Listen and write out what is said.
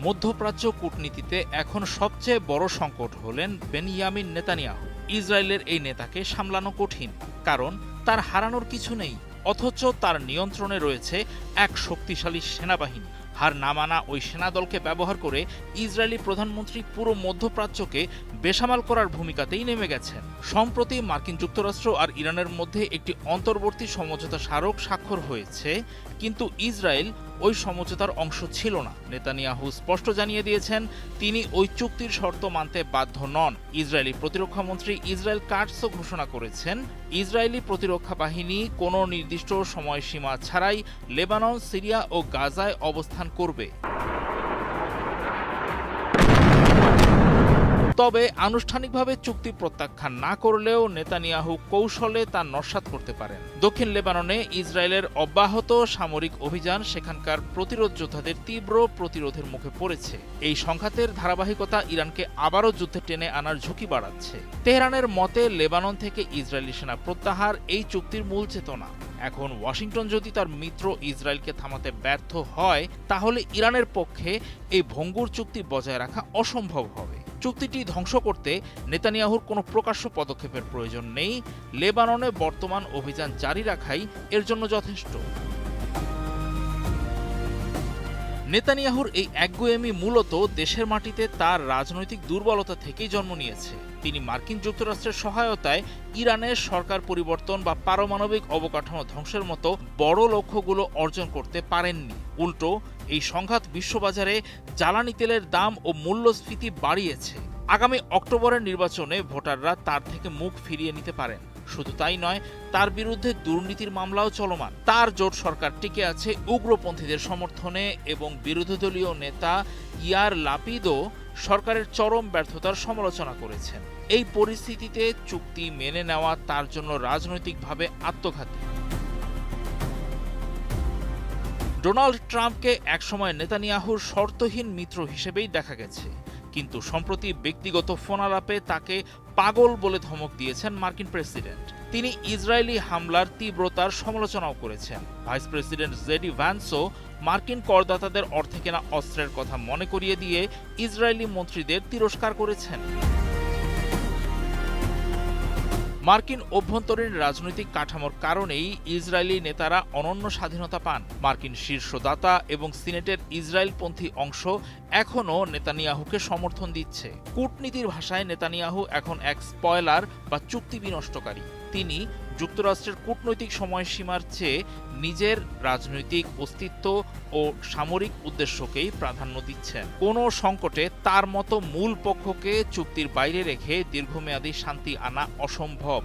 মধ্যপ্রাচ্য কূটনীতিতে এখন সবচেয়ে বড় সংকট হলেন বেনিয়ামিন নেতানিয়াহু। ইসরায়েলের এই নেতাকে সামলানো কঠিন, কারণ তার হারানোর কিছু নেই, অথচ তার নিয়ন্ত্রণে রয়েছে এক শক্তিশালী সেনাবাহিনী। হার না মানা ওই সেনাদলকে ব্যবহার করে ইসরায়েলি প্রধানমন্ত্রী পুরো মধ্যপ্রাচ্যকে বেসামাল করার ভূমিকাতেই নেমে গেছেন। সম্প্রতি মার্কিন যুক্তরাষ্ট্র আর ইরানের মধ্যে একটি অন্তর্বর্তী সমঝোতা স্মারক স্বাক্ষর হয়েছে, কিন্তু ইসরায়েল ওই সমঝোতার অংশ ছিল না। নেতানিয়াহু স্পষ্ট জানিয়ে দিয়েছেন তিনি ওই চুক্তির শর্ত মানতে বাধ্য নন। ইসরায়েলি প্রতিরক্ষামন্ত্রী ইসরায়েল কাটসও ঘোষণা করেছেন ইসরায়েলি প্রতিরক্ষা বাহিনী কোনো নির্দিষ্ট সময়সীমা ছাড়াই লেবানন, সিরিয়া ও গাজায় অবস্থান করবে। তবে আনুষ্ঠানিকভাবে চুক্তি প্রত্যাখ্যান না করলেও নেতানিয়াহু কৌশলে তা নস্যাৎ করতে পারেন। দক্ষিণ লেবাননে ইসরায়েলের অব্যাহত সামরিক অভিযান সেখানকার প্রতিরোধ যোদ্ধাদের তীব্র প্রতিরোধের মুখে পড়েছে। এই সংঘাতের ধারাবাহিকতা ইরানকে আবারও যুদ্ধে টেনে আনার ঝুঁকি বাড়াচ্ছে। তেহরানের মতে লেবানন থেকে ইসরায়েলি সেনা প্রত্যাহার এই চুক্তির মূল চেতনা। এখন ওয়াশিংটন যদি তার মিত্র ইসরায়েলকে থামাতে ব্যর্থ হয়, তাহলে ইরানের পক্ষে এই ভঙ্গুর চুক্তি বজায় রাখা অসম্ভব হবে। চুক্তিটি ধ্বংস করতে নেতানিয়াহুর কোনো প্রকাশ্য পদক্ষেপের প্রয়োজন নেই। লেবাননে বর্তমান অভিযান জারি রাখাই এর জন্য যথেষ্ট। নেতানিয়াহুর এই একগুঁয়েমি মূলত দেশের মাটিতে তার রাজনৈতিক দুর্বলতা থেকেই জন্ম নিয়েছে। তিনি মার্কিন যুক্তরাষ্ট্রের সহায়তায় ইরানের সরকার পরিবর্তন বা পারমাণবিক অবকাঠামো ধ্বংসের মতো বড় লক্ষ্যগুলো অর্জন করতে পারেননি। উল্টো এই সংঘাত বিশ্ববাজারে জ্বালানি তেলের দাম ও মূল্যস্ফীতি বাড়িয়েছে। আগামী অক্টোবরের নির্বাচনে ভোটাররা তার থেকে মুখ ফিরিয়ে নিতে পারেন। শুধু তাই নয়, তার বিরুদ্ধে দুর্নীতির মামলাও চলমান। তার জোট সরকার টিকে আছে উগ্রপন্থীদের সমর্থনে এবং বিরোধী দলীয় নেতা ইয়ার লাপিদও সরকারের চরম ব্যর্থতার সমালোচনা করেছেন। এই পরিস্থিতিতে চুক্তি মেনে নেওয়া তার জন্য রাজনৈতিকভাবে আত্মঘাতী। ডোনাল্ড ট্রাম্পকে একসময় নেতানিয়াহুর শর্তহীন মিত্র হিসেবেই দেখা গেছে, কিন্তু সম্প্রতি ব্যক্তিগত ফোনালাপে তাকে পাগল বলে ধমক দিয়েছেন মার্কিন প্রেসিডেন্ট। তিনি ইসরায়েলি হামলার তীব্রতার সমালোচনাও করেছেন। ভাইস প্রেসিডেন্ট জেডি ভ্যান্সও মার্কিন করদাতাদের অর্থে কেনা অস্ত্রের কথা মনে করিয়ে দিয়ে ইসরায়েলি মন্ত্রীদের তিরস্কার করেছেন। মার্কিন অভ্যন্তরীণ রাজনৈতিক কাঠামোর কারণেই ইসরায়েলি নেতারা অনন্য স্বাধীনতা পান। মার্কিন শীর্ষদাতা এবং সিনেটের ইসরায়েলপন্থী অংশ এখনও নেতানিয়াহুকে সমর্থন দিচ্ছে। কূটনীতির ভাষায় নেতানিয়াহু এখন এক স্পয়লার বা চুক্তি বিনষ্টকারী। তিনি যুক্তরাষ্ট্রের কূটনৈতিক সময়সীমার চেয়ে নিজের রাজনৈতিক অস্তিত্ব ও সামরিক উদ্দেশ্যকেই প্রাধান্য দিচ্ছেন। কোনো সংকটে তার মতো মূল পক্ষকে চুক্তির বাইরে রেখে দীর্ঘমেয়াদী শান্তি আনা অসম্ভব।